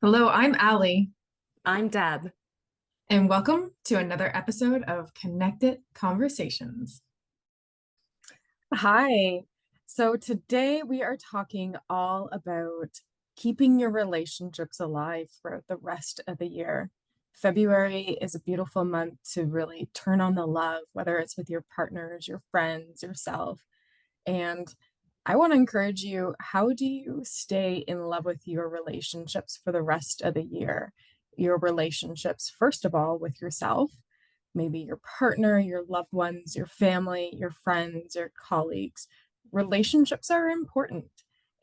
Hello, I'm Ali, I'm Deb. and welcome to another episode of Connected Conversations. Hi. So today we are talking all about keeping your relationships alive throughout the rest of the year. February is a beautiful month to really turn on the love, whether it's with your partners, your friends, yourself. And I want to encourage you, how do you stay in love with your relationships for the rest of the year? Your relationships, first of all, with yourself, maybe your partner, your loved ones, your family, your friends, your colleagues. Relationships are important.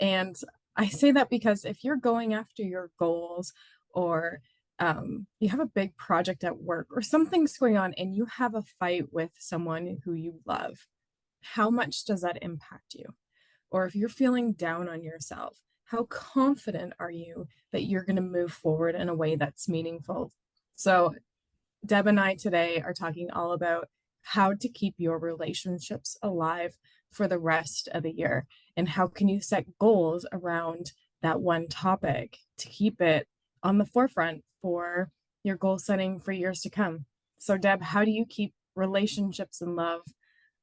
And I say that because if you're going after your goals or you have a big project at work or something's going on and you have a fight with someone who you love, how much does that impact you? Or if you're feeling down on yourself, how confident are you that you're going to move forward in a way that's meaningful? So, Deb and I today are talking all about how to keep your relationships alive for the rest of the year and how can you set goals around that one topic to keep it on the forefront for your goal setting for years to come. So, Deb, how do you keep relationships and love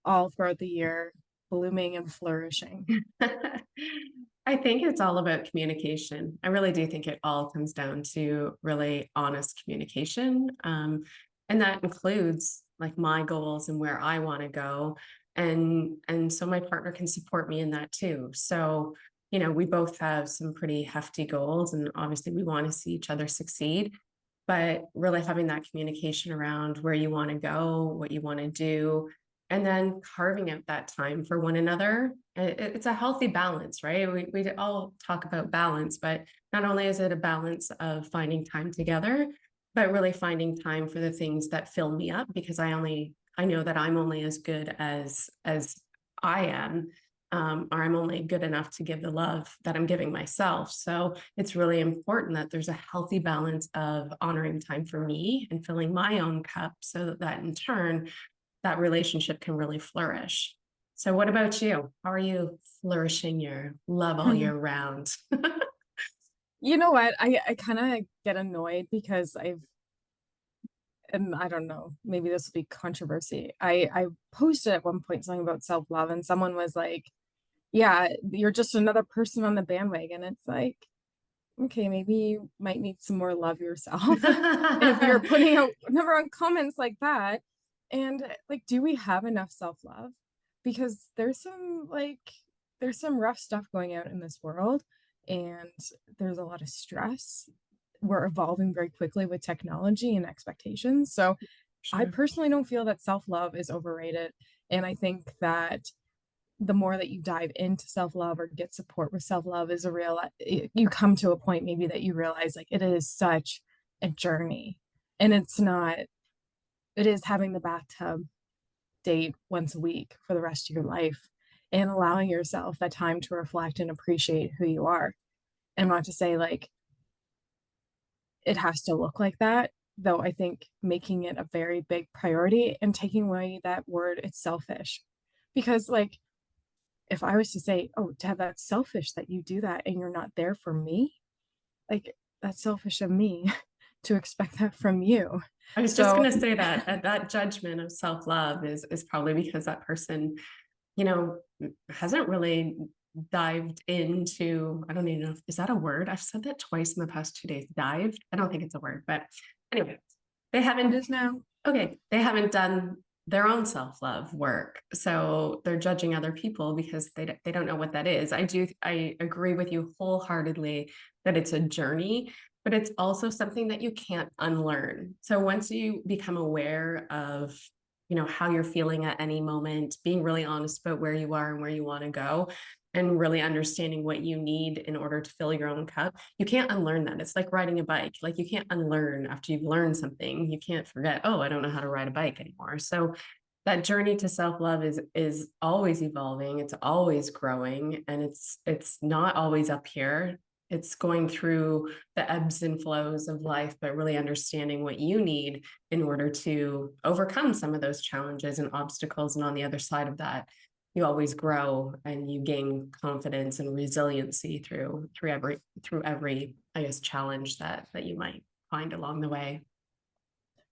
all throughout the year blooming and flourishing? I think it's all about communication. I really do think it all comes down to really honest communication. And that includes like my goals and where I want to go. And so my partner can support me in that too. So, we both have some pretty hefty goals and obviously we want to see each other succeed. But really having that communication around where you want to go, what you want to do, and then carving out that time for one another. It's a healthy balance, right? We all talk about balance, but not only is it a balance of finding time together, but really finding time for the things that fill me up because I know that I'm only as good as I am, or I'm only good enough to give the love that I'm giving myself. So it's really important that there's a healthy balance of honoring time for me and filling my own cup so that in turn, that relationship can really flourish. So what about you? How are you flourishing your love all year round? You know what? I kind of get annoyed because and I don't know, maybe this will be controversy. I posted at one point something about self-love, and someone was like, yeah, you're just another person on the bandwagon. It's like, okay, maybe you might need some more love yourself if you're putting out never on comments like that. And like, do we have enough self-love? Because there's some rough stuff going out in this world, and there's a lot of stress. We're evolving very quickly with technology and expectations. So I Sure. personally don't feel that self-love is overrated. And I think that the more that you dive into self-love or get support with self-love is you come to a point maybe that you realize like it is such a journey. And it's not, it is having the bathtub date once a week for the rest of your life and allowing yourself that time to reflect and appreciate who you are. And not to say like it has to look like that, though I think making it a very big priority and taking away that word, it's selfish. Because like if I was to say, oh, Dad, that's selfish that you do that and you're not there for me, like that's selfish of me to expect that from you. I was just So going to say that that judgment of self-love is probably because that person, you know, hasn't really dived into, I don't even know if, is that a word? I've said that twice in the past 2 days. Dived. I don't think it's a word, but anyway, they it haven't is now. Okay, they haven't done their own self-love work. So they're judging other people because they don't know what that is. I agree with you wholeheartedly that it's a journey, but it's also something that you can't unlearn. So once you become aware of, how you're feeling at any moment, being really honest about where you are and where you want to go, and really understanding what you need in order to fill your own cup, you can't unlearn that. It's like riding a bike. Like you can't unlearn after you've learned something. You can't forget, oh, I don't know how to ride a bike anymore. So that journey to self-love is always evolving. It's always growing, and it's not always up here. It's going through the ebbs and flows of life, but really understanding what you need in order to overcome some of those challenges and obstacles. And on the other side of that, you always grow and you gain confidence and resiliency through every I guess, challenge that you might find along the way.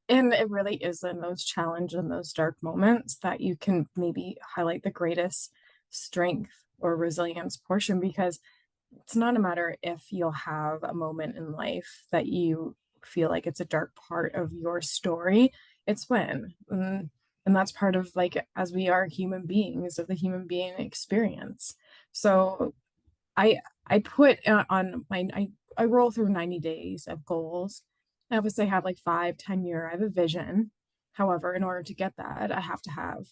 And it really is in those challenge and those dark moments that you can maybe highlight the greatest strength or resilience portion, because it's not a matter if you'll have a moment in life that you feel like it's a dark part of your story, it's when. And that's part of, like, as we are human beings, of the human being experience. So I put on my I roll through 90 days of goals. I obviously have like 5, 10 year, I have a vision. However, in order to get that, I have to have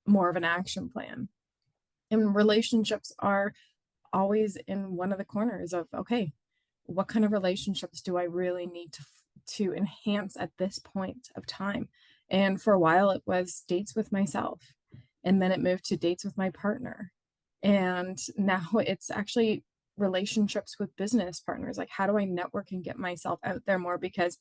more of an action plan. And relationships are always in one of the corners of, okay, what kind of relationships do I really need to enhance at this point of time? And for a while it was dates with myself, and then it moved to dates with my partner. And now it's actually relationships with business partners. Like, how do I network and get myself out there more? Because